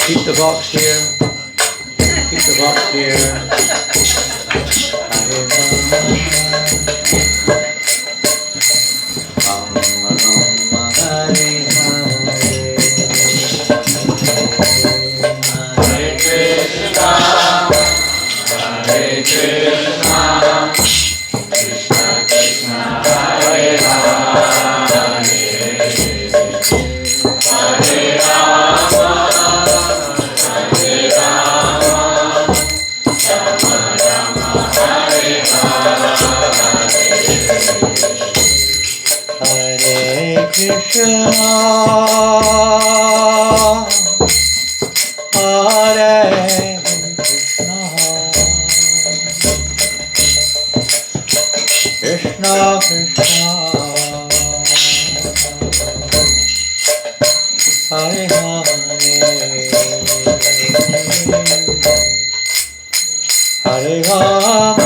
Keep the box here. Keep the box here. Hare Krishna, Hare Krishna, Krishna Krishna, Hare Hare, Hare Rama.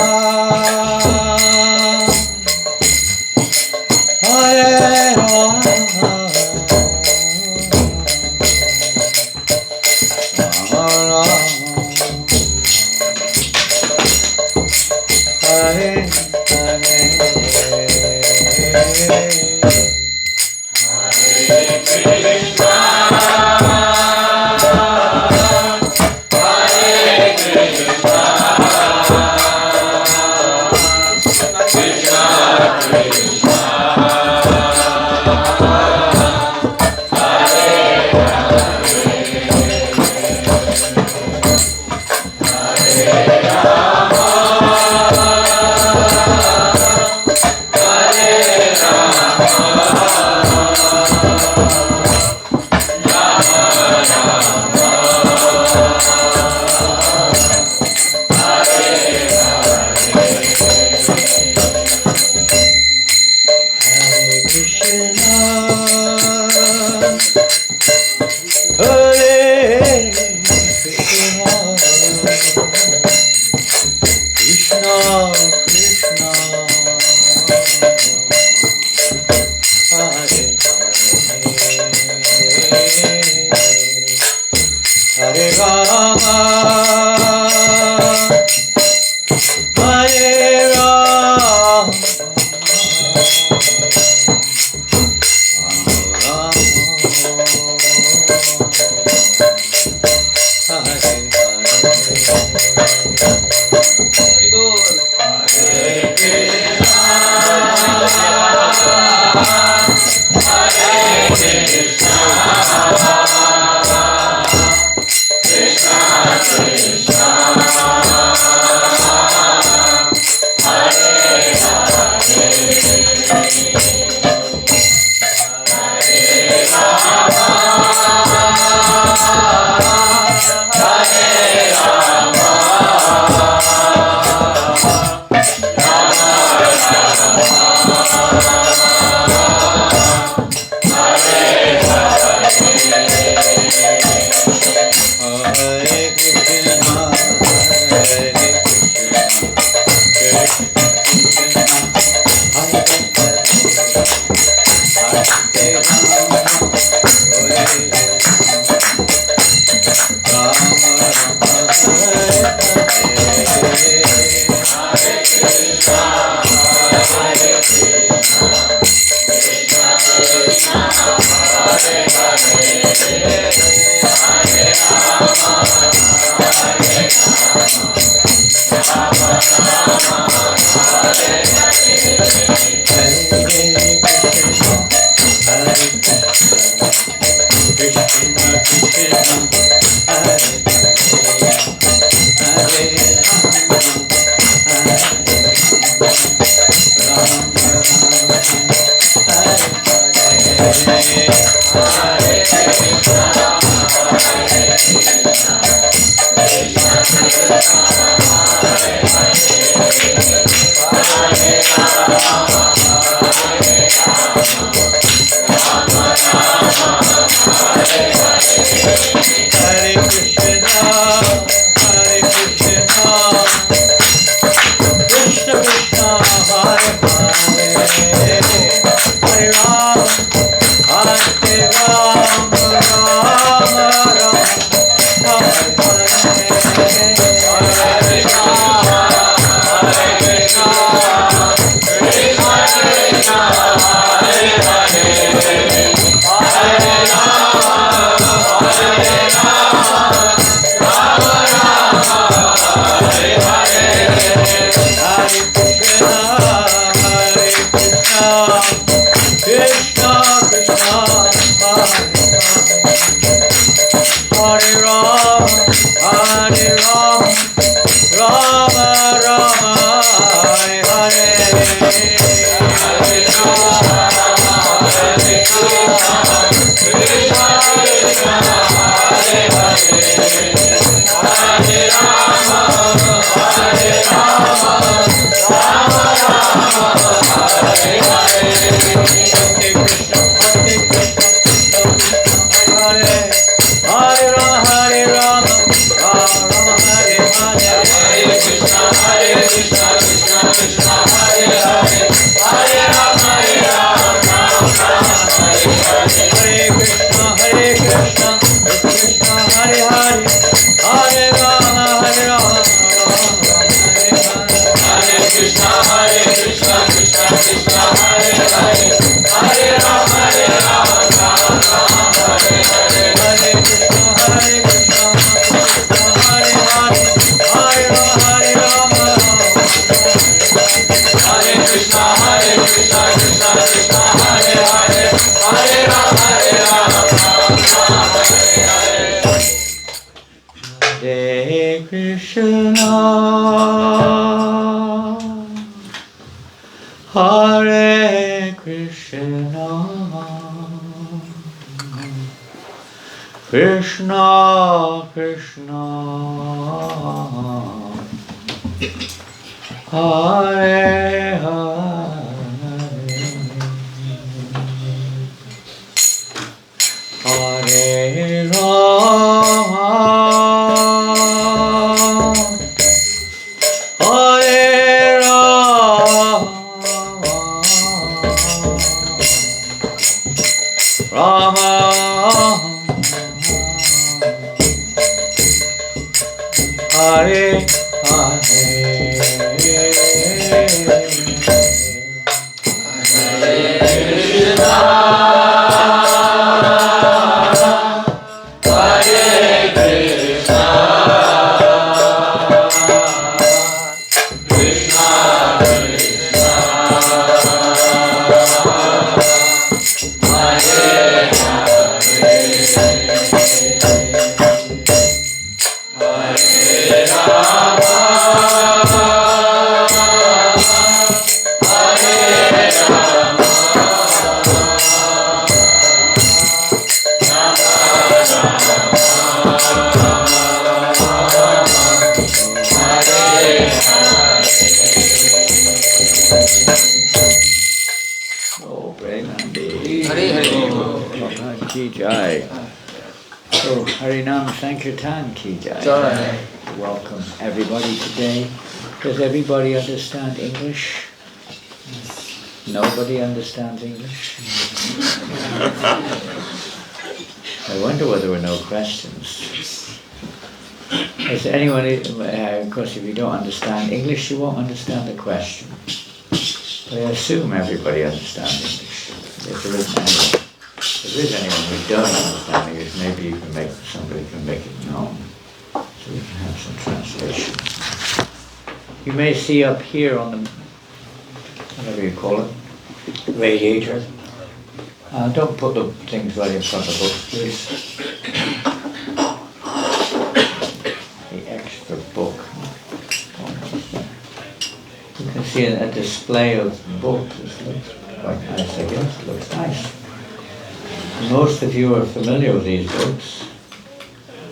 Krishna, Hare Krishna, Krishna Krishna, Hare Hare, Hare Rama, Hare Rama. Krishna Hare Krishna, Krishna Krishna, Hare Hare, Hare Rama, Hare Rama, Hare Hare, Ki Jai. So, Harinam Sankirtan Ki Jai. Welcome everybody today. Does everybody understand English? Nobody understands English? I wonder whether there were no questions. Is anyone, of course, if you don't understand English, you won't understand the question. But I assume everybody understands English. If there is anyone who doesn't understand English, maybe somebody can make it known, so we can have some translation. You may see up here on the, whatever you call it, radiator. Don't put the things right in front of the books, please. The extra book. You can see a display of books, isn't it? quite nice, I guess. It looks nice. And most of you are familiar with these books.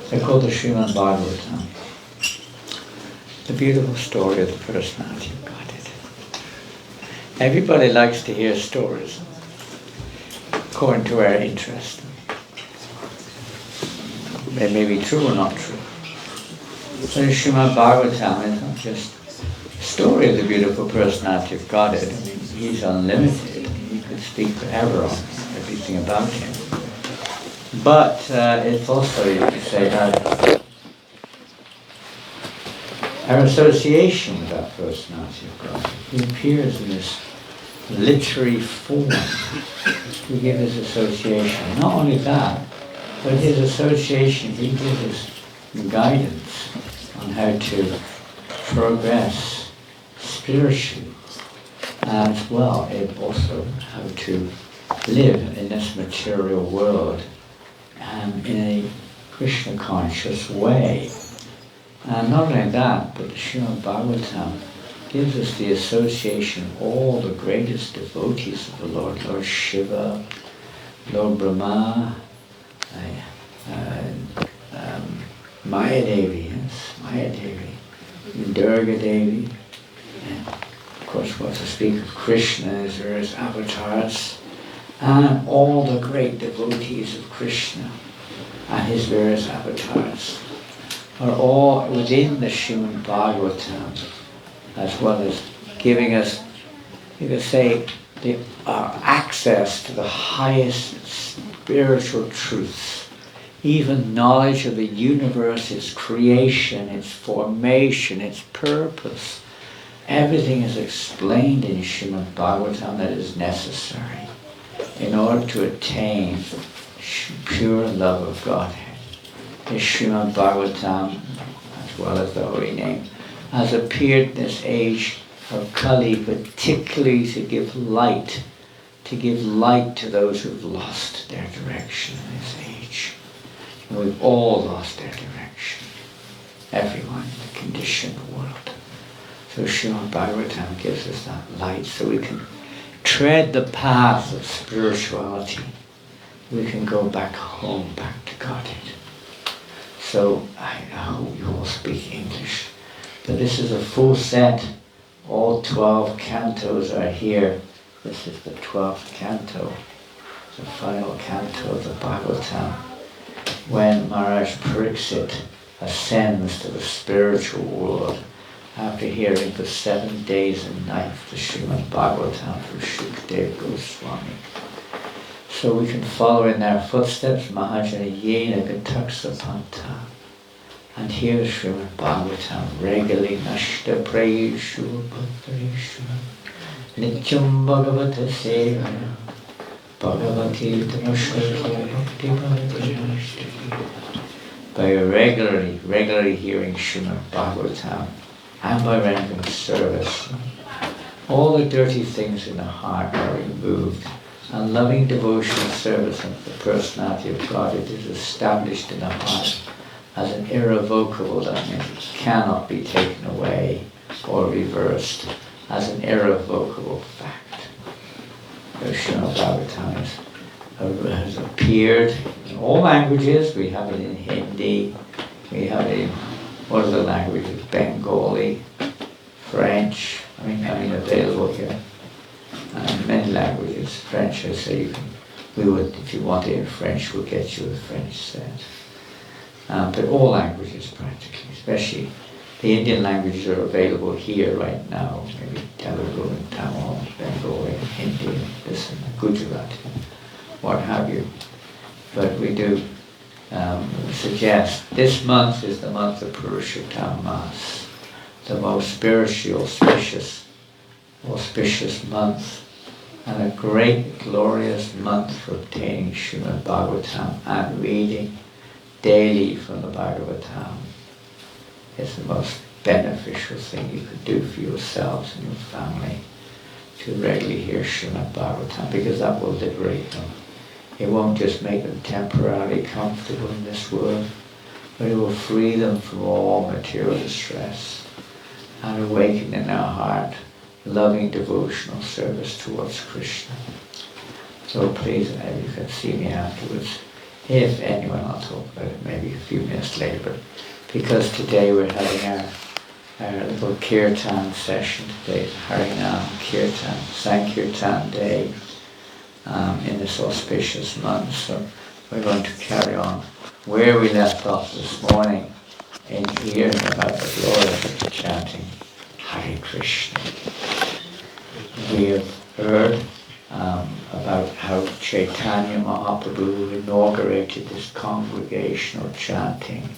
They're called the Srimad Bhagavatam. The beautiful story of the personality of Godhead. Everybody likes to hear stories according to our interest. They may be true or not true. So the Srimad Bhagavatam is not just a story of the beautiful personality of Godhead. I mean, He's unlimited. You could speak forever on everything about Him. But it's also, you could say, our association with that personality of God. He appears in this literary form to give His association. Not only that, but His association, He gives us guidance on how to progress spiritually, as well as also how to live in this material world in a Krishna conscious way. And not only that, but the Srimad Bhagavatam gives us the association of all the greatest devotees of the Lord, Lord Shiva, Lord Brahma, Maya Devi, yes, Maya Devi, Durga Devi, and of course what to speak of Krishna, his various avatars, and all the great devotees of Krishna and his various avatars are all within the Srimad Bhagavatam, as well as giving us, you could say, the access to the highest spiritual truths. Even knowledge of the universe, its creation, its formation, its purpose. Everything is explained in Srimad Bhagavatam that is necessary in order to attain pure love of Godhead. The Srimad Bhagavatam, as well as the holy name, has appeared in this age of Kali particularly to give light to those who've lost their direction in this age. And we've all lost their direction. Everyone in the conditioned world. So Srimad Bhagavatam gives us that light so we can tread the path of spirituality. We can go back home, back to Godhead. So I hope you all speak English. But this is a full set. All 12 cantos are here. This is the 12th canto, the final canto of the Bhagavatam. When Maharaj Pariksit ascends to the spiritual world after hearing for 7 days and nights the Srimad Bhagavatam from Shukadeva Goswami. So we can follow in their footsteps, Mahajana Yena Gataksa Panta, and hear Srimad Bhagavatam regularly, Nashta Prayeshu Bhattareshu, Nityam Bhagavata Sevana, Bhagavati Tamashkara Bhakti Bhakti. By regularly hearing Srimad Bhagavatam, and by rendering service, all the dirty things in the heart are removed, and loving devotional service of the personality of God, it is established in the heart as an irrevocable, that means it cannot be taken away or reversed, as an irrevocable fact. The Srimad Bhagavatam has appeared in all languages. We have it in Hindi, we have it in, what are the languages? Bengali, French, I mean available here. Many languages. French, I say we would, if you want it in French, we'll get you a French set. But all languages practically, especially the Indian languages are available here right now, maybe Telugu and Tamil, Bengali, Hindi, and this and Gujarati, what have you. But we do suggest this month is the month of Purushottam Mas, the most spiritual, auspicious month, and a great, glorious month for obtaining Srimad Bhagavatam and reading daily from the Bhagavatam. It's the most beneficial thing you could do for yourselves and your family, to regularly hear Srimad Bhagavatam, because that will liberate them. It won't just make them temporarily comfortable in this world, but it will free them from all material distress and awaken in their heart loving devotional service towards Krishna. So please, you can see me afterwards. If anyone, I'll talk about it maybe a few minutes later, but because today we're having our little Kirtan session today, Harinam Kirtan, Sankirtan Day, in this auspicious month. So we're going to carry on where we left off this morning in hearing about the glories of the chanting Hare Krishna. We have heard about how Chaitanya Mahaprabhu inaugurated this congregational chanting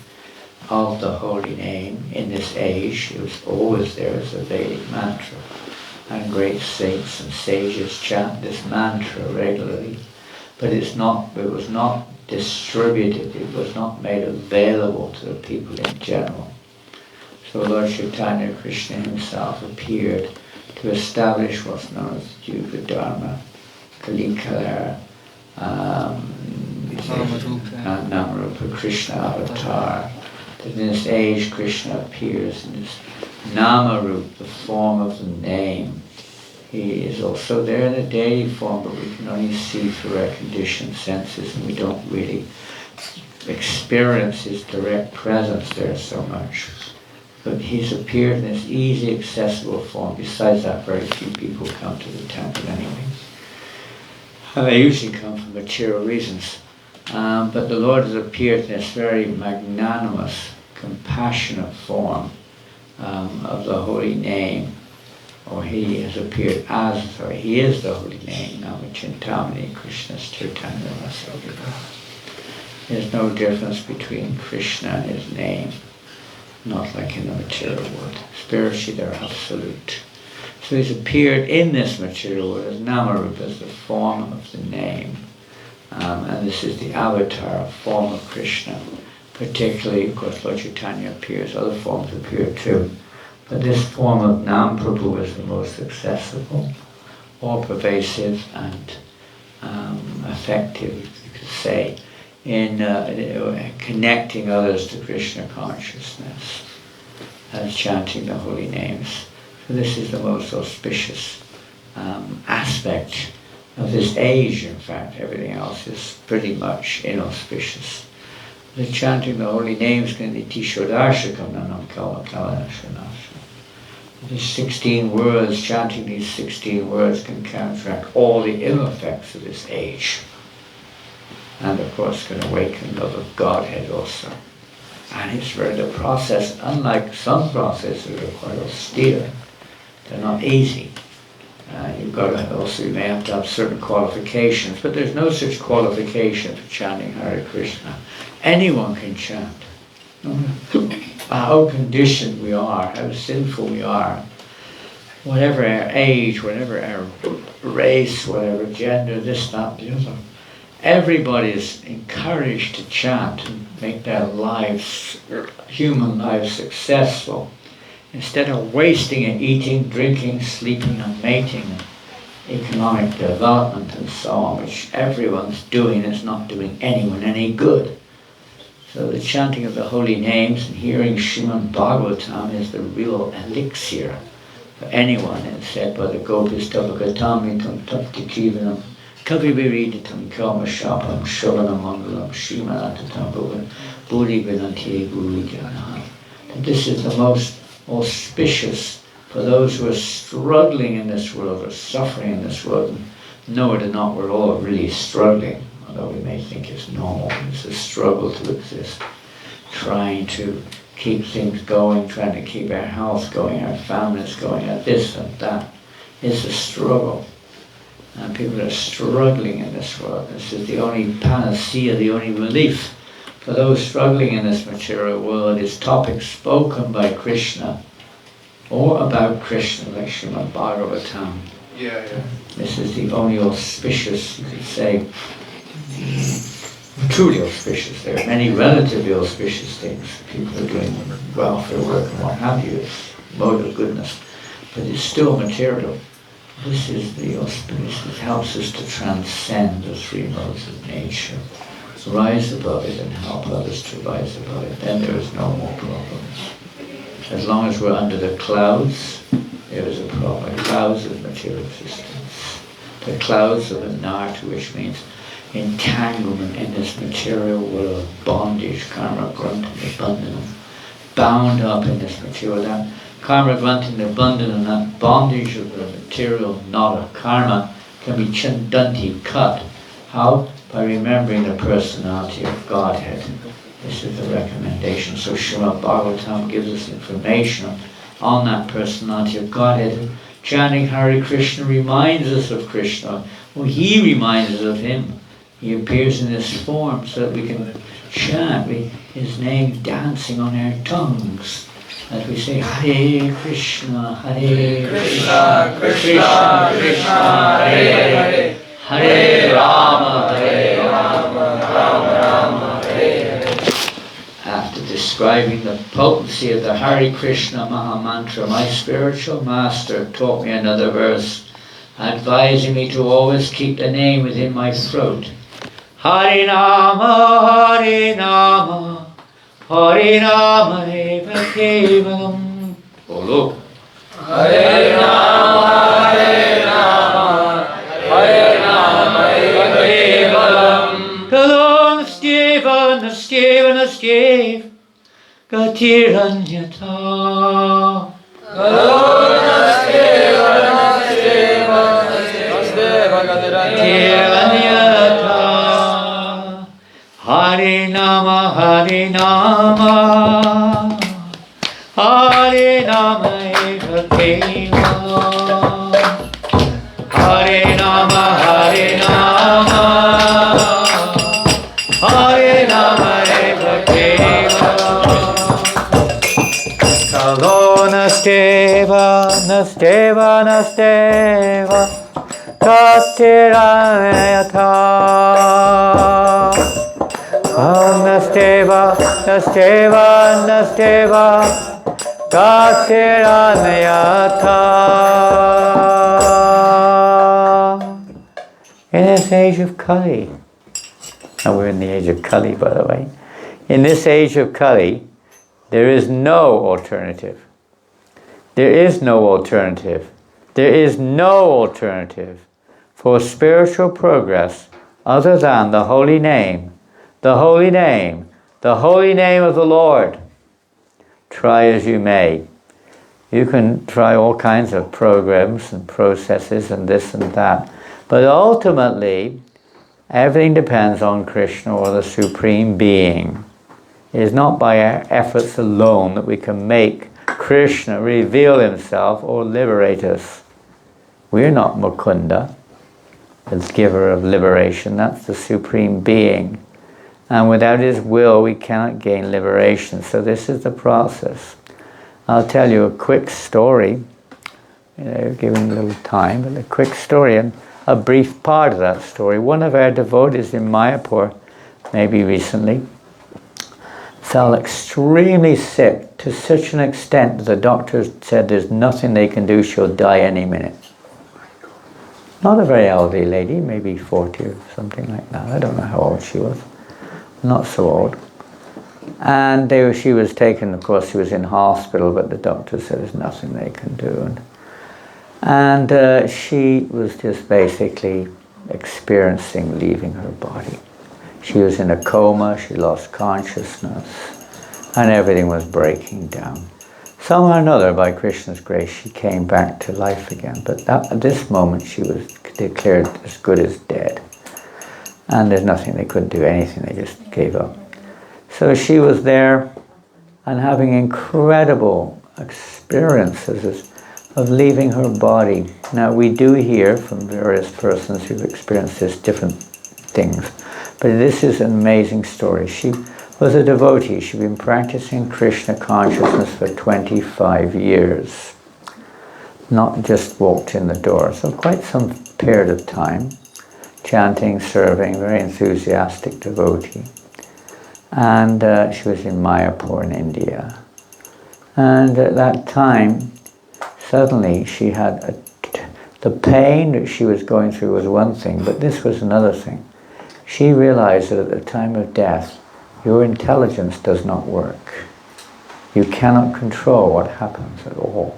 of the holy name in this age. It was always there as a Vedic mantra, and great saints and sages chant this mantra regularly, but it was not distributed, it was not made available to the people in general. So Lord Chaitanya Krishna himself appeared to establish what's known as the Yuga Dharma, Kalikalara, Namarupa Krishna avatar. That in this age Krishna appears in this Namarupa, the form of the name. He is also there in a deity form, but we can only see through our conditioned senses, and we don't really experience his direct presence there so much. But he's appeared in this easy, accessible form. Besides that, very few people come to the temple anyway. And they usually come for material reasons. But the Lord has appeared in this very magnanimous, compassionate form of the holy name. Or he has appeared as, sorry, he is the holy name, Namachintamani Krishna's Chaitanya Rasavika. There's no difference between Krishna and his name, not like in the material world. Spiritually, they're absolute. So he's appeared in this material world as Namarupa, as the form of the name. And this is the avatar, form of Krishna. Particularly, of course, Lord Chaitanya appears, other forms appear too. But this form of Nam Prabhu is the most accessible, all-pervasive and effective, you could say, in connecting others to Krishna consciousness and chanting the holy names. So this is the most auspicious aspect of this age. In fact, everything else is pretty much inauspicious. The chanting the holy names can be Tishodarshakam Nanam Kala Kala Shanasha. These 16 words, chanting these 16 words can counteract all the ill effects of this age. And of course can awaken love of Godhead also. And it's very the process, unlike some processes that are quite austere, they're not easy. You've got to also, you may have to have certain qualifications, but there's no such qualification for chanting Hare Krishna. Anyone can chant. How conditioned we are, how sinful we are, whatever our age, whatever our race, whatever gender, this, that, the other. Everybody is encouraged to chant and make their lives, human lives, successful. Instead of wasting it, eating, drinking, sleeping and mating, and economic development and so on, which everyone's doing, is not doing anyone any good. So the chanting of the holy names and hearing Srimad Bhagavatam is the real elixir for anyone. It's said by the Gopis, Tavakatamitam Taptikivanam Kavividitam Kalmashapam Shravanam Mangalam Srimanatatam Bhuri Vinanti Bhuri Janaha. This is the most auspicious for those who are struggling in this world or suffering in this world. No, it or not, we're all really struggling. Although we may think it's normal, it's a struggle to exist. Trying to keep things going, trying to keep our health going, our families going, our this and that. It's a struggle. And people are struggling in this world. This is the only panacea, the only relief for those struggling in this material world is topics spoken by Krishna or about Krishna, like Srimad Bhagavatam. This is the only auspicious, you could say, truly auspicious. There are many relatively auspicious things. People are doing welfare work and what have you. It's mode of goodness. But it's still material. This is the auspicious that helps us to transcend the three modes of nature. Rise above it and help others to rise above it. Then there is no more problems. As long as we're under the clouds, there was a problem. Clouds of material existence. The clouds of anartha, which means entanglement in this material world, bondage, karma, grunting, abundance, bound up in this material. That karma, grunting, abundance, and that bondage of the material knot of karma can be chandanti, cut. How? By remembering the personality of Godhead. This is the recommendation. So Srimad Bhagavatam gives us information on that personality of Godhead. Chanting Hare Krishna reminds us of Krishna. Well, he reminds us of him. He appears in this form so that we can chant his name dancing on our tongues. As we say, Hare Krishna, Hare Krishna, Krishna Krishna, Hare Hare, Hare Rama, Hare Rama, Rama Rama, Hare Hare. After describing the potency of the Hare Krishna Maha Mantra, my spiritual master taught me another verse, advising me to always keep the name within my throat. Hare Nama, Hare Nama, Hare Nama Eva Kevalam. Bolo. Hare Nama, Hare Nama, Hare Nama Eva Kevalam. Kalom Skeva, Naskeva, Naskev, Gatiranyata. Kalom Naskeva, Naskeva, Naskeva, Gatiranyata. Hare Nama, Hare Nama, Hare Nama Eva Kevalam. Hare Nama, Hare Nama, Hare Nama Eva Kevalam. Kalo Nasteva, Nasteva, Nasteva, Gatiranyata. Nasteva, Nasteva, Nasteva, Gatiranyata. In this age of Kali, now we're in the age of Kali, by the way. In this age of Kali, there is no alternative. There is no alternative. There is no alternative for spiritual progress other than the holy name. The holy name, the holy name of the Lord. Try as you may. You can try all kinds of programs and processes and this and that. But ultimately, everything depends on Krishna or the Supreme Being. It is not by our efforts alone that we can make Krishna reveal himself or liberate us. We are not Mukunda, the giver of liberation. That's the Supreme Being. And without his will, we cannot gain liberation. So this is the process. I'll tell you a quick story, given a little time, but a quick story and a brief part of that story. One of our devotees in Mayapur, maybe recently, fell extremely sick to such an extent that the doctors said there's nothing they can do, she'll die any minute. Not a very elderly lady, maybe 40 or something like that. I don't know how old she was. Not so old. And she was taken, of course, she was in hospital, but the doctor said there's nothing they can do. And she was just basically experiencing leaving her body. She was in a coma, she lost consciousness, and everything was breaking down. Somehow or another, by Krishna's grace, she came back to life again. But at this moment, she was declared as good as dead. And there's nothing, they couldn't do anything, they just gave up. So she was there and having incredible experiences of leaving her body. Now we do hear from various persons who've experienced this different things, but this is an amazing story. She was a devotee, she'd been practicing Krishna consciousness for 25 years. Not just walked in the door, so quite some period of time. Chanting, serving, very enthusiastic devotee. And she was in Mayapur in India. And at that time, suddenly she had the pain that she was going through was one thing, but this was another thing. She realized that at the time of death, your intelligence does not work. You cannot control what happens at all.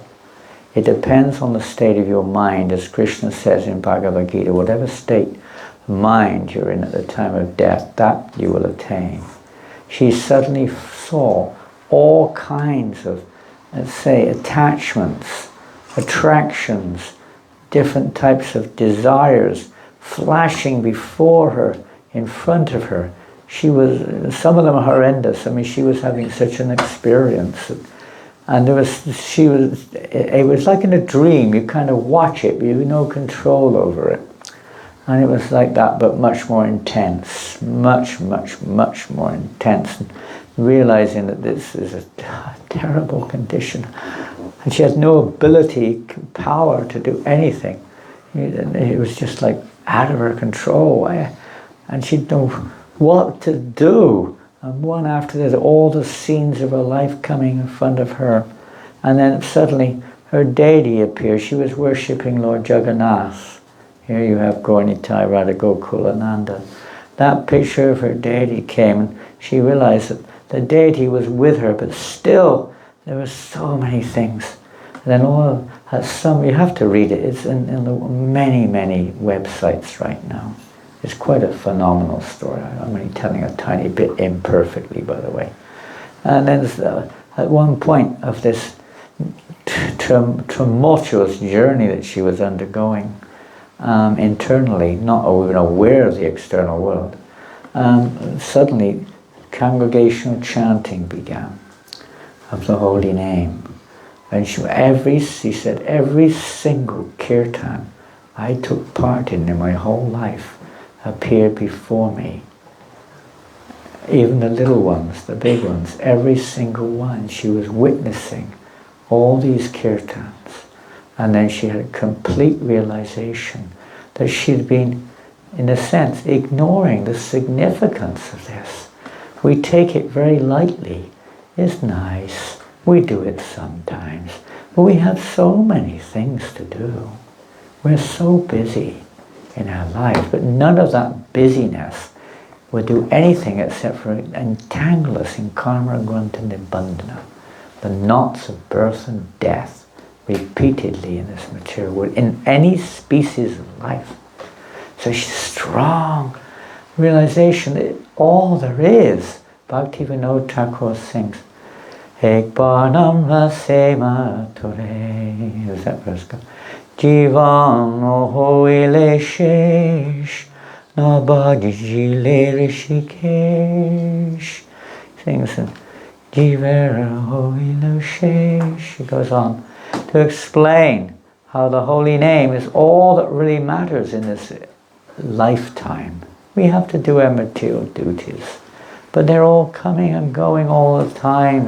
It depends on the state of your mind, as Krishna says in Bhagavad Gita, whatever state of mind you're in at the time of death, that you will attain. She suddenly saw all kinds of, let's say, attachments, attractions, different types of desires flashing before her, in front of her. Some of them are horrendous. I mean, she was having such an experience. And it was like in a dream. You kind of watch it, but you have no control over it. And it was like that, but much more intense. Much, much, much more intense. And realizing that this is a terrible condition. And she had no ability, power to do anything. It was just like out of her control. And she didn't know what to do. And one after the other, all the scenes of her life coming in front of her. And then suddenly her deity appeared. She was worshipping Lord Jagannath. Here you have Gaurnitai Radha Gokulananda. That picture of her deity came, and she realized that the deity was with her, but still there were so many things. And then you have to read it. It's in the many, many websites right now. It's quite a phenomenal story. I'm only telling a tiny bit imperfectly, by the way. And then at one point of this tumultuous journey that she was undergoing internally, not even aware of the external world, suddenly congregational chanting began of the holy name. And she said, every single kirtan I took part in my whole life appeared before me. Even the little ones, the big ones, every single one, she was witnessing all these kirtans. And then she had a complete realization that she'd been, in a sense, ignoring the significance of this. We take it very lightly. It's nice. We do it sometimes. But we have so many things to do. We're so busy in our life, but none of that busyness will do anything except for entangle us in karma, grunta, nibbandhana, the knots of birth and death, repeatedly in this material world, in any species of life. So she's strong realization that all there is, Bhaktivinoda Thakur sings, Ek barnam rasema tore, is that verse go? Jivan hoile shesh, na bhagijile rishikesh. Sings and Jivera hoile shesh. She goes on to explain how the holy name is all that really matters in this lifetime. We have to do our material duties, but they're all coming and going all the time.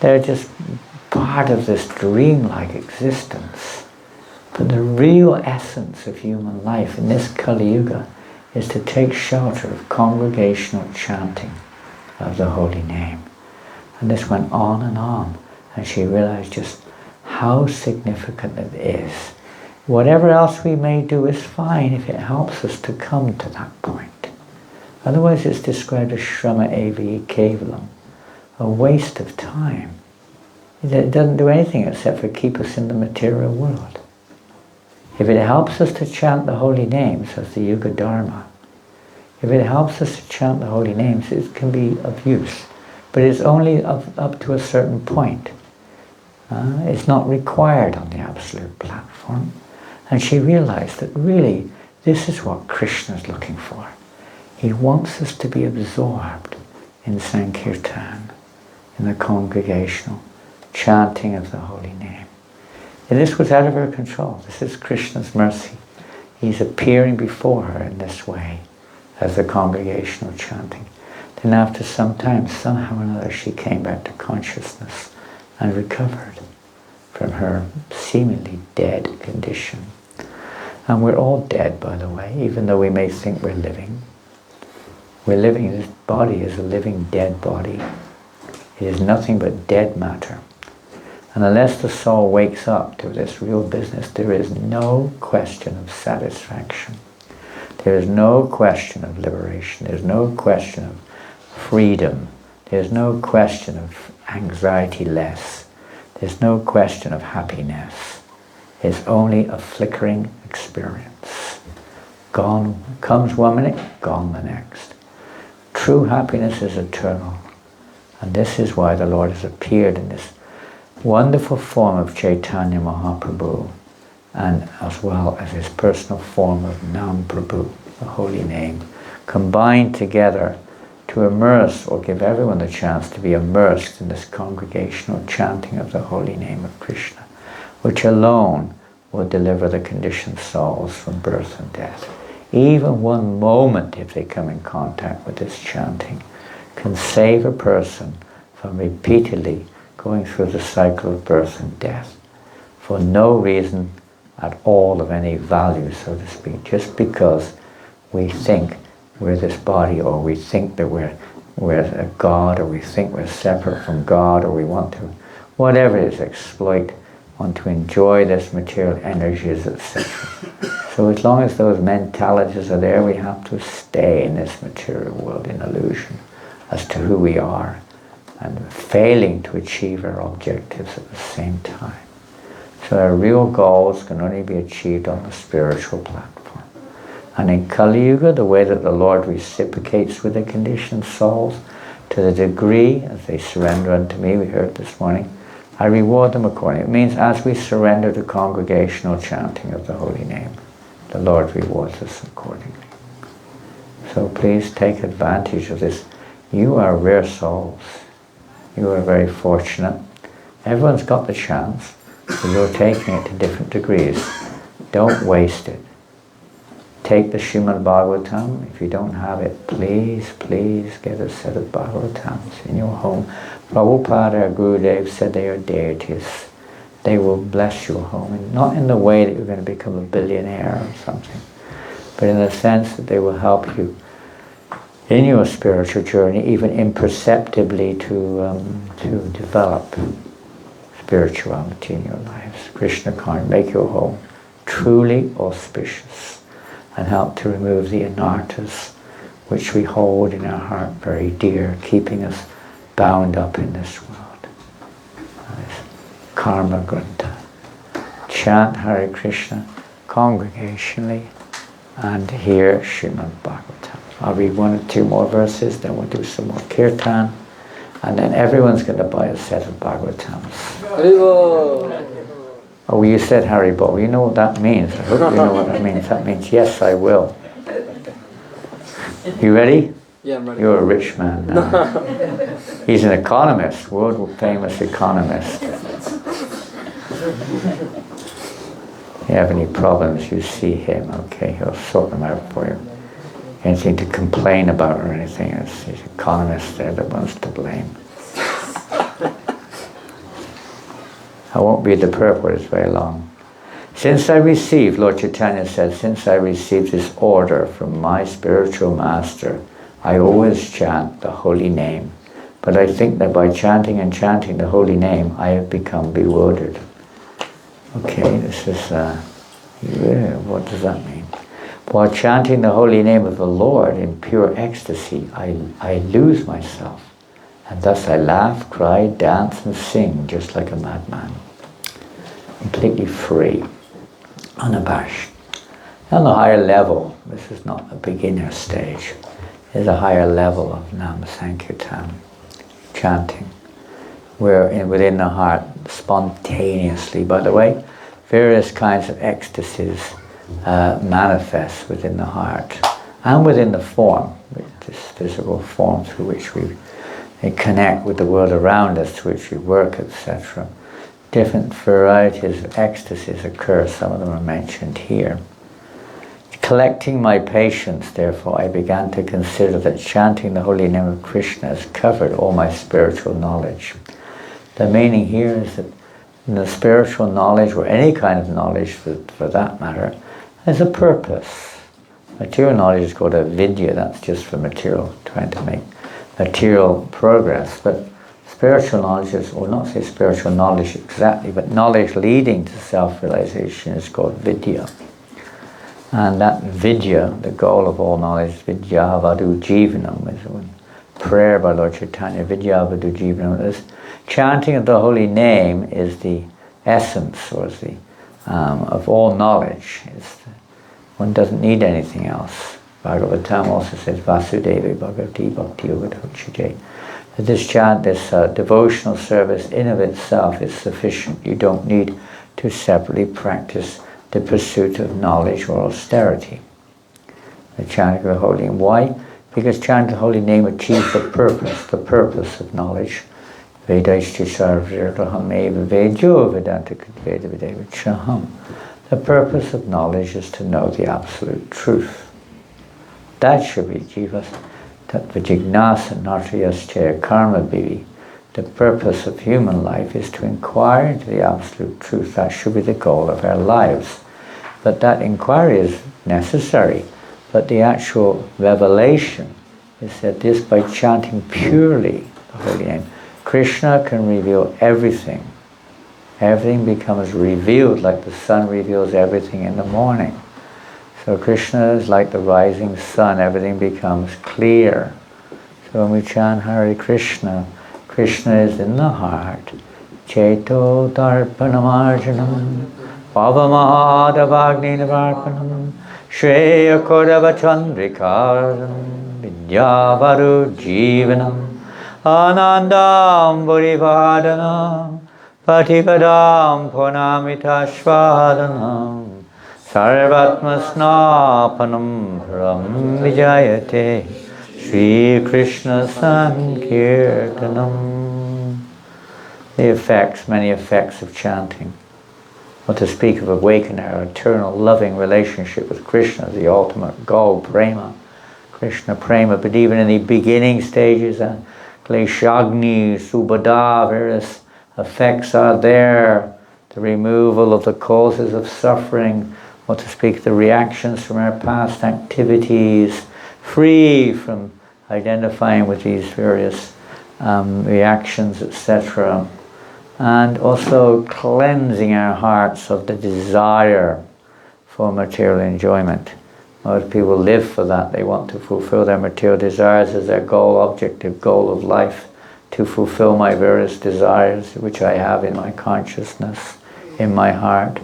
They're just part of this dreamlike existence. But the real essence of human life in this Kali Yuga is to take shelter of congregational chanting of the holy name. And this went on, and she realized just how significant it is. Whatever else we may do is fine if it helps us to come to that point. Otherwise it's described as shrama evi kevalam, a waste of time. It doesn't do anything except for keep us in the material world. If it helps us to chant the holy names of the Yuga Dharma, if it helps us to chant the holy names, it can be of use. But it's only up to a certain point. It's not required on the absolute platform. And she realized that really this is what Krishna is looking for. He wants us to be absorbed in Sankirtan, in the congregational chanting of the holy name. And this was out of her control. This is Krishna's mercy. He's appearing before her in this way as the congregational chanting. Then after some time, somehow or another, she came back to consciousness and recovered from her seemingly dead condition. And we're all dead, by the way, even though we may think we're living. We're living, this body is a living dead body. It is nothing but dead matter. And unless the soul wakes up to this real business, there is no question of satisfaction. There is no question of liberation. There's no question of freedom. There's no question of anxiety less. There's no question of happiness. It's only a flickering experience. Gone comes 1 minute, gone the next. True happiness is eternal. And this is why the Lord has appeared in this wonderful form of Chaitanya Mahaprabhu, and as well as his personal form of Nam Prabhu, the holy name, combined together to immerse or give everyone the chance to be immersed in this congregational chanting of the holy name of Krishna, which alone will deliver the conditioned souls from birth and death. Even 1 moment, if they come in contact with this chanting, can save a person from repeatedly going through the cycle of birth and death for no reason at all of any value, so to speak, just because we think we're this body, or we think that we're a God, or we think we're separate from God, or we want to, whatever it is, exploit, want to enjoy this material energies, etc. So as long as those mentalities are there, we have to stay in this material world in illusion as to who we are, and failing to achieve our objectives at the same time. So our real goals can only be achieved on the spiritual platform. And in Kali Yuga, the way that the Lord reciprocates with the conditioned souls, to the degree as they surrender unto me, we heard this morning, I reward them accordingly. It means as we surrender to congregational chanting of the holy name, the Lord rewards us accordingly. So please take advantage of this. You are rare souls. You are very fortunate. Everyone's got the chance, but you're taking it to different degrees. Don't waste it. Take the Srimad Bhagavatam. If you don't have it, please, please get a set of Bhagavatams in your home. Prabhupada, our Gurudev, said they are deities. They will bless your home, and not in the way that you're going to become a billionaire or something, but in the sense that they will help you in your spiritual journey, even imperceptibly, to develop spirituality in your lives. Krishna can make your home truly auspicious and help to remove the anarthas which we hold in our heart very dear, keeping us bound up in this world. This karma granta. Chant Hare Krishna congregationally and hear Srimad Bhagavatam. I'll read 1 or 2 more verses, then we'll do some more Kirtan, and then everyone's going to buy a set of Bhagavatams. Haribo. Oh, you said Haribo. You know what that means. I hope you know what that means. That means, yes, I will. You ready? Yeah, I'm ready. You're a rich man now. He's an economist, world famous economist. If you have any problems, you see him, okay? He'll sort them out for you. Anything to complain about or anything, it's these economists there that wants to blame. I won't read the purport, it's very long. Since I received, Lord Chaitanya said, since I received this order from my spiritual master, I always chant the holy name. But I think that by chanting and chanting the holy name, I have become bewildered. Okay, this is, what does that mean? While chanting the holy name of the Lord in pure ecstasy, I lose myself. And thus I laugh, cry, dance, and sing just like a madman. Completely free, unabashed. On the higher level, this is not a beginner stage, there's a higher level of Nam Sankirtan, chanting, where within the heart, spontaneously, by the way, various kinds of ecstasies manifest within the heart and within the form, this physical form through which we connect with the world around us, through which we work, etc. Different varieties of ecstasies occur, some of them are mentioned here. Collecting my patience, therefore, I began to consider that chanting the holy name of Krishna has covered all my spiritual knowledge. The meaning here is that the spiritual knowledge, or any kind of knowledge for that matter, has a purpose. Material knowledge is called a vidya, that's just for material, trying to make material progress. But spiritual knowledge is, or not say spiritual knowledge exactly, but knowledge leading to self-realization is called vidya. And that vidya, the goal of all knowledge, vidya vadu jivanam, is one prayer by Lord Chaitanya, vidya vadu jivanam, is chanting of the holy name is the essence, or is the of all knowledge. One doesn't need anything else. Bhagavatam also says, Vasudeva Bhagavati Bhakti Yogadhochije. That this chant, this devotional service in of itself is sufficient. You don't need to separately practice the pursuit of knowledge or austerity. The chanting of the holy name. Why? Because chanting the holy name achieves the purpose of knowledge. Vedaishti sarviraham eva vedyo vedanta veda vedavachaham. The purpose of knowledge is to know the absolute truth. That should be jivas tattvajignasa nartayascha karma bivi. The purpose of human life is to inquire into the absolute truth. That should be the goal of our lives. But that inquiry is necessary. But the actual revelation is that this, by chanting purely the holy name, Krishna can reveal everything. Everything becomes revealed like the sun reveals everything in the morning. So Krishna is like the rising sun. Everything becomes clear. So when we chant Hare Krishna, Krishna is in the heart. Cheto darpanamarjanam pavamahadavagni navarpanam Shreya Kodava Chandrikaram Vidyavaru Jivanam Anandam Burivadhanam Patipadam Purnamita Shvadanam Sarvatma Snapanam Param Vijayate Shri Krishna Sankirtanam. The effects, many effects of chanting. Or to speak of awakening our eternal loving relationship with Krishna, the ultimate goal, prema, Krishna prema. But even in the beginning stages, kleshagni, subhada, various effects are there. The removal of the causes of suffering, or to speak of the reactions from our past activities, free from identifying with these various reactions, etc. And also cleansing our hearts of the desire for material enjoyment. Most people live for that. They want to fulfill their material desires as their goal, objective goal of life, to fulfill my various desires which I have in my consciousness, in my heart.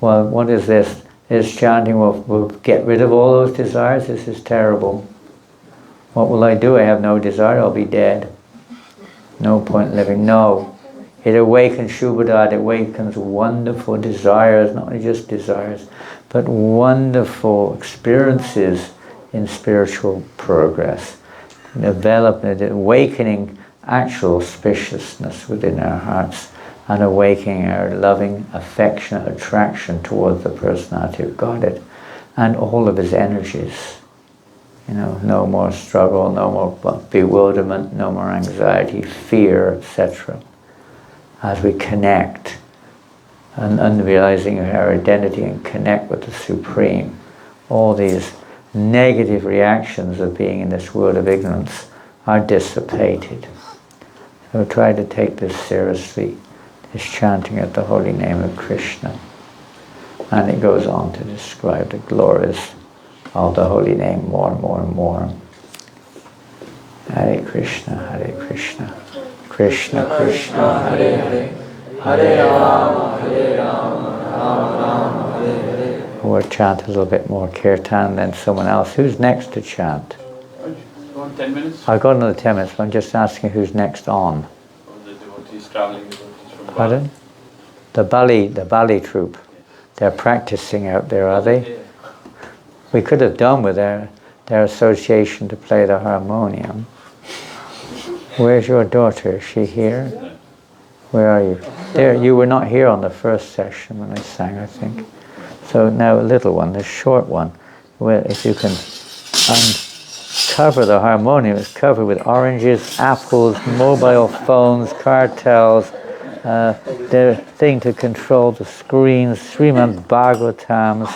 Well, what is this? This chanting will get rid of all those desires. This is terrible. What will I do? I have no desire. I'll be dead. No point living. No. It awakens Shubhada, it awakens wonderful desires, not only just desires, but wonderful experiences in spiritual progress. Development, awakening actual spaciousness within our hearts, and awakening our loving, affectionate attraction towards the personality of Godhead and all of his energies. You know, no more struggle, no more bewilderment, no more anxiety, fear, etc. As we connect and realizing our identity and connect with the Supreme, all these negative reactions of being in this world of ignorance are dissipated. So try to take this seriously, this chanting of the holy name of Krishna. And it goes on to describe the glories of the holy name more and more and more. Hare Krishna, Hare Krishna. Krishna Krishna Hare Hare Hare Rama Rama Rama Hare Hare. We'll chant a little bit more Kirtan, then someone else. Who's next to chant? 10 minutes? I've got another 10 minutes, but I'm just asking who's next on. The devotees traveling devotees from Pardon? The Bali troupe. They're practicing out there, are they? We could have done with their association to play the harmonium. Where's your daughter? Is she here? Where are you? There. You were not here on the first session when I sang, I think. So now a little one, the short one, where if you can uncover the harmonium, it's covered with oranges, apples, mobile phones, cartels, the thing to control the screens, Srimad Bhagavatams.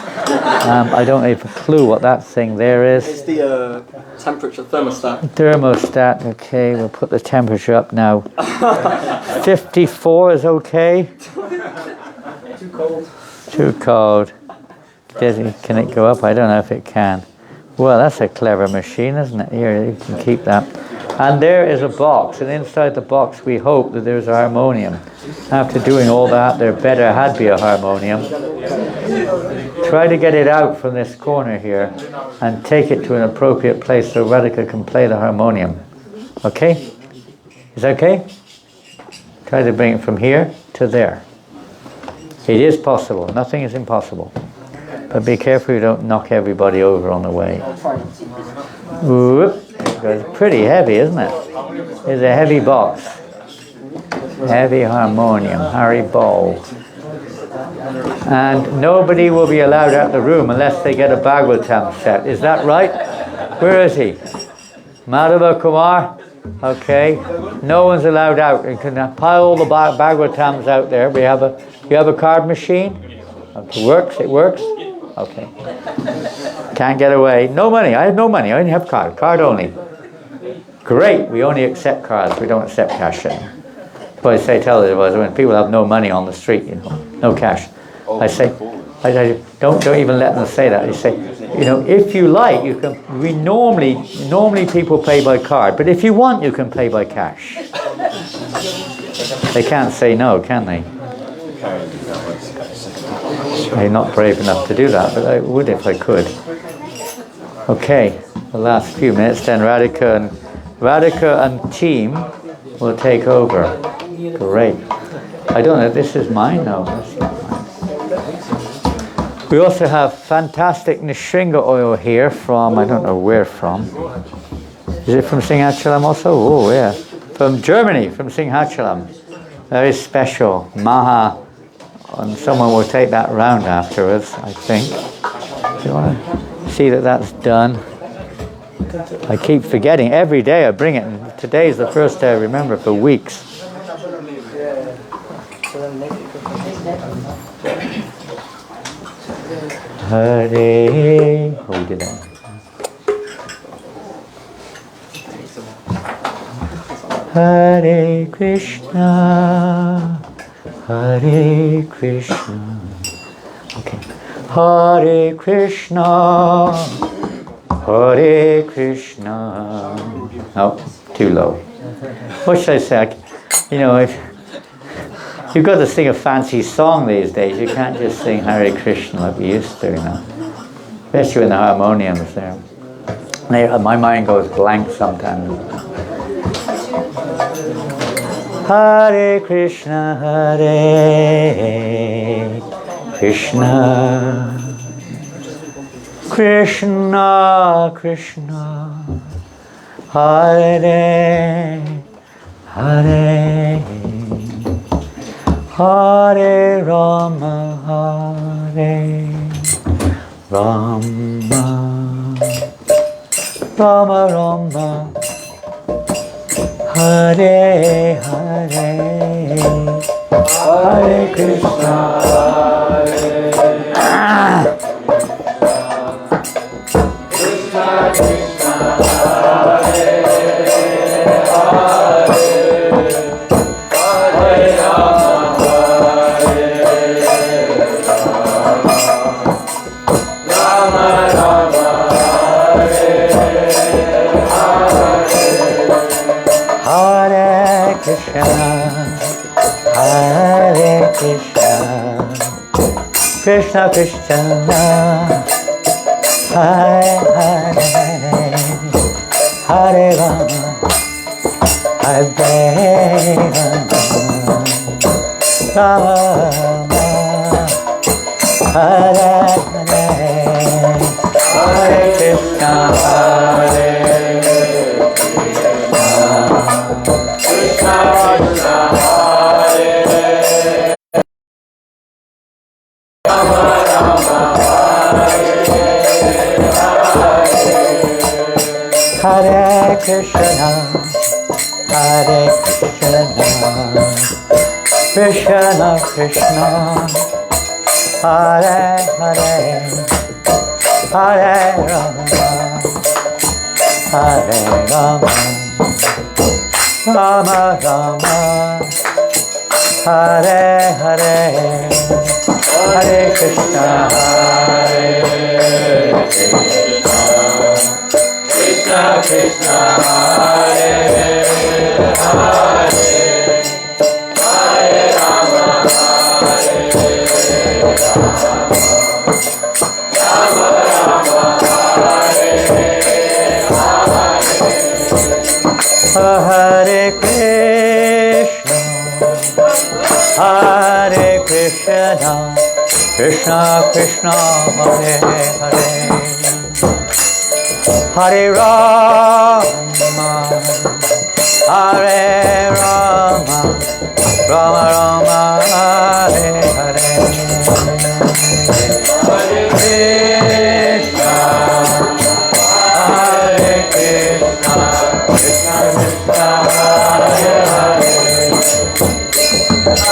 I don't have a clue what that thing there is. It's the temperature thermostat. Thermostat, okay, we'll put the temperature up now. 54 is okay? Too cold. Too cold. Can it go up? I don't know if it can. Well, that's a clever machine, isn't it? Here, you can keep that. And there is a box, and inside the box we hope that there's a harmonium. After doing all that, there better had be a harmonium. Try to get it out from this corner here and take it to an appropriate place so Radhika can play the harmonium. Okay? Is that okay? Try to bring it from here to there. It is possible. Nothing is impossible. But be careful you don't knock everybody over on the way. Whoop. It's pretty heavy, isn't it? It's a heavy box. Heavy harmonium, Harry Ball. And nobody will be allowed out of the room unless they get a Bhagavatam set. Is that right? Where is he? Madhava Kumar? Okay. No one's allowed out. You can pile all the Bhagavatams out there. You have a card machine? It works? It works? Okay. Can't get away. No money. I have no money. I only have card. Card only. Great. We only accept cards. We don't accept cash. But I say, tell it was when people have no money on the street, no cash. I say, don't even let them say that. I say, if you like, you can. We normally people pay by card, but if you want, you can pay by cash. They can't say no, can they? I'm not brave enough to do that, but I would if I could. Okay, the last few minutes, then Radhika and team will take over. Great. I don't know, this is mine now. We also have fantastic Nishringa oil here from, I don't know where from. Is it from Singhachalam also? Oh, yeah. From Germany, from Singhachalam. Very special. Maha. And someone will take that round afterwards, I think. Do you want to see that that's done? I keep forgetting. Every day I bring it, and today is the first day I remember for weeks. Hare, hold it on. Hare Krishna, Hare Krishna. Okay. Hare Krishna, Hare Krishna. Oh, too low. What should I say? You've got to sing a fancy song these days. You can't just sing Hare Krishna like we used to, Especially when the harmonium's there. My mind goes blank sometimes. Hare Krishna, Hare Krishna, Krishna Krishna, Hare Hare, Hare Rama, Hare Rama, Rama Rama, Hare Hare, Hare Krishna, Krishna Krishna, Hare Hare, Hare Rama, Rama Rama, Hare Krishna, Hare Krishna, Krishna Krishna, Hare Hare, Hare Rama, Hare Rama, Rama, Hare Hare, Hare Krishna, Hare Krishna, Krishna, Hare Rama, Rama, Hare Krishna, Hare Krishna, Krishna Krishna, Hare Hare, Hare Rama, Hare Rama, Rama Rama, Hare Hare, Hare Krishna, Hare Krishna, Krishna Krishna, Hare Hare, Hare Rama, Hare Rama, Rama Rama, Hare Krishna, Hare Krishna, Krishna Krishna, Hare Hare,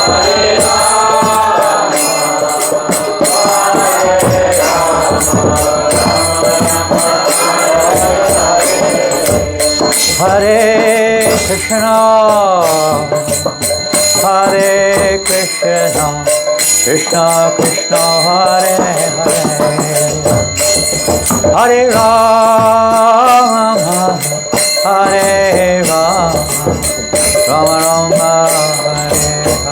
Hare Rama, Hare Rama, Rama Rama, Hare Hare, Hare Krishna, Hare Krishna, Krishna Krishna, Hare Hare, Hare Rama, Hare Rama, Hare Krishna, Hare Krishna, Krishna Krishna, Hare Hare, Hare Rama, Hare Rama, Rama Rama, Hare Hare,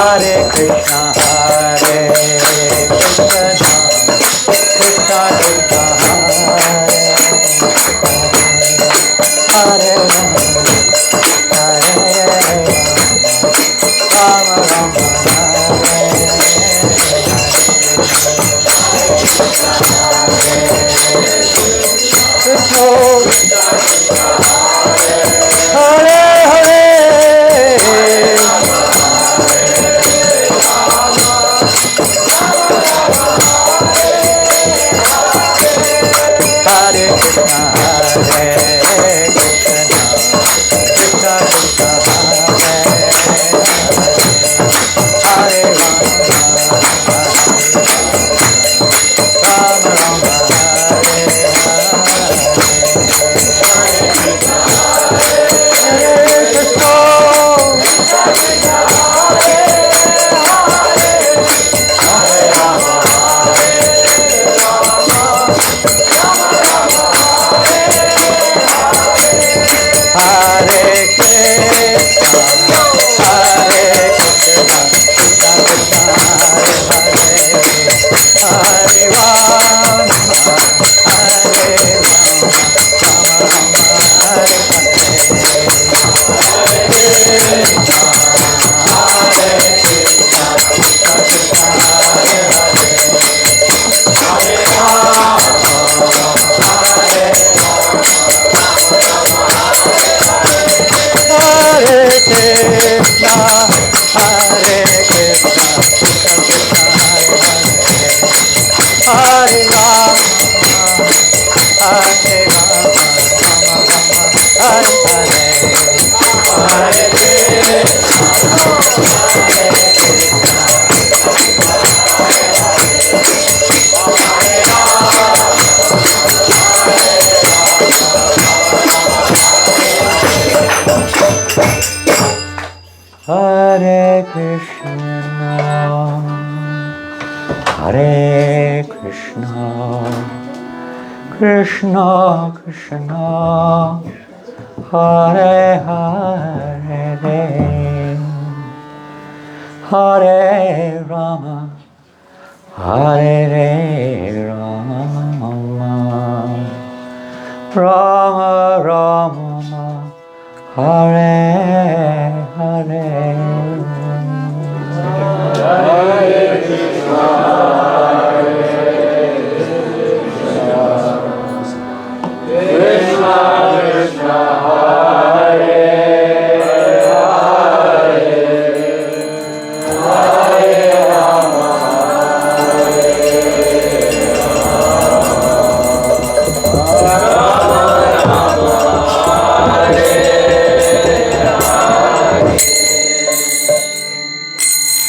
Hare Krishna, Hare Krishna, Krishna Krishna, Hare Hare, Hare Rama, Hare Rama, Rama Rama, Hare Krishna, Hare Krishna, Krishna Krishna, Hare Rama, Hare Rama, Rama Rama, Hare Hare, Hare Krishna, Hare Krishna, Krishna Krishna, Hare Rama, Rama Rama, Hare Hare Krishna, Hare Krishna, Krishna Krishna, Hare Hare, Hare Rama, Hare Rama, Rama Rama, Hare Hare, Hare Krishna, Krishna Krishna, Hare Hare, Hare Rama,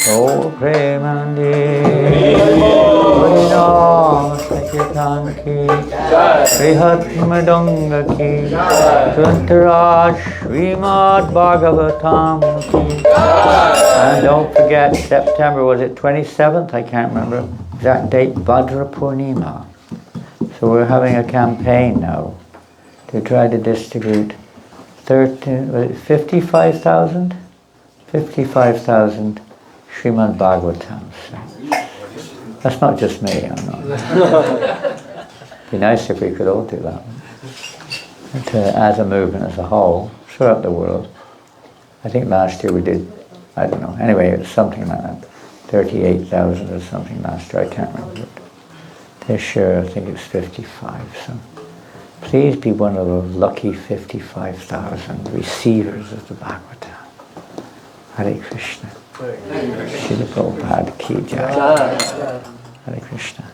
O Premandi Harinam Kirtan ki Rihat Madanga ki Tuntaraj Srimad Bhagavatam ki. And don't forget, September, was it 27th? I can't remember exact date, Bhadra Purnima. So we're having a campaign now to try to distribute 55,000 Srimad Bhagavatams. That's not just me, I know. It'd be nice if we could all do that. But, as a movement, as a whole, throughout the world. I think last year we did, I don't know, anyway, it was something like that. 38,000 or something last year, I can't remember. This year I think it's 55, so please be one of those lucky 55,000 receivers of the Bhagavatam. Hare Krishna. Srila Prabhupada ki jai. Hare Krishna.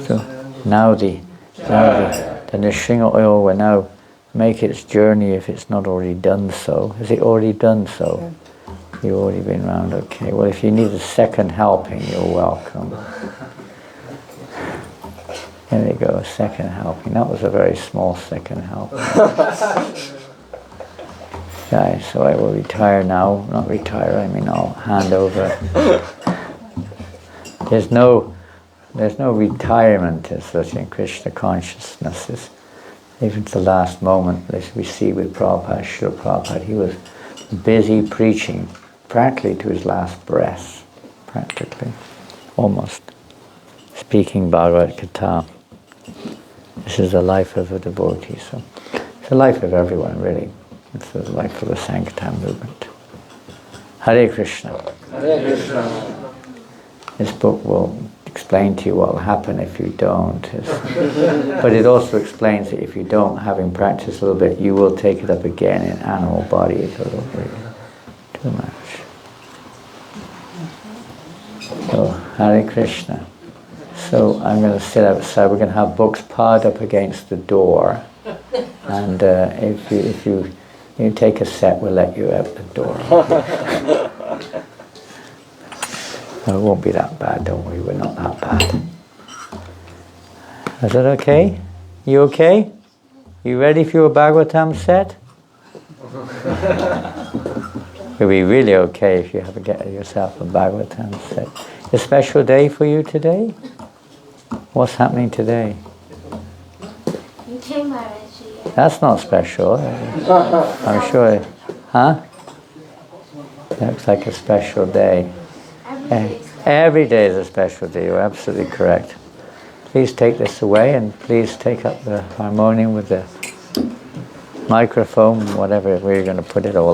So now the Nrsinga oil will now make its journey if it's not already done so. Has it already done so? You've already been round, okay. Well, if you need a second helping, you're welcome. There you go, a second helping. That was a very small second helping. Okay, so I will retire now. Not retire, I mean I'll hand over. There's no retirement as such in Krishna consciousness. It's even to the last moment, as we see with Prabhupada, Srila Prabhupada, he was busy preaching practically to his last breath. Practically. Almost. Speaking Bhagavad Gita. This is the life of a devotee, so it's the life of everyone, really. It's the life of the Sankirtan movement. Hare Krishna. Hare Krishna. This book will explain to you what will happen if you don't. But it also explains that if you don't, having practiced a little bit, you will take it up again in animal body. It's a little bit too much. So, Hare Krishna. So I'm going to sit outside. We're going to have books piled up against the door, and if you take a set, we'll let you out the door. No, it won't be that bad. Don't worry, we're not that bad. Is that okay? You okay? You ready for your Bhagavatam set? It'll be really okay if you have to get yourself a Bhagavatam set. A special day for you today? What's happening today? That's not special. I'm sure. Huh? Looks like a special day. Every day is a special day. You're absolutely correct. Please take this away and please take up the harmonium with the microphone, whatever, where you're going to put it all.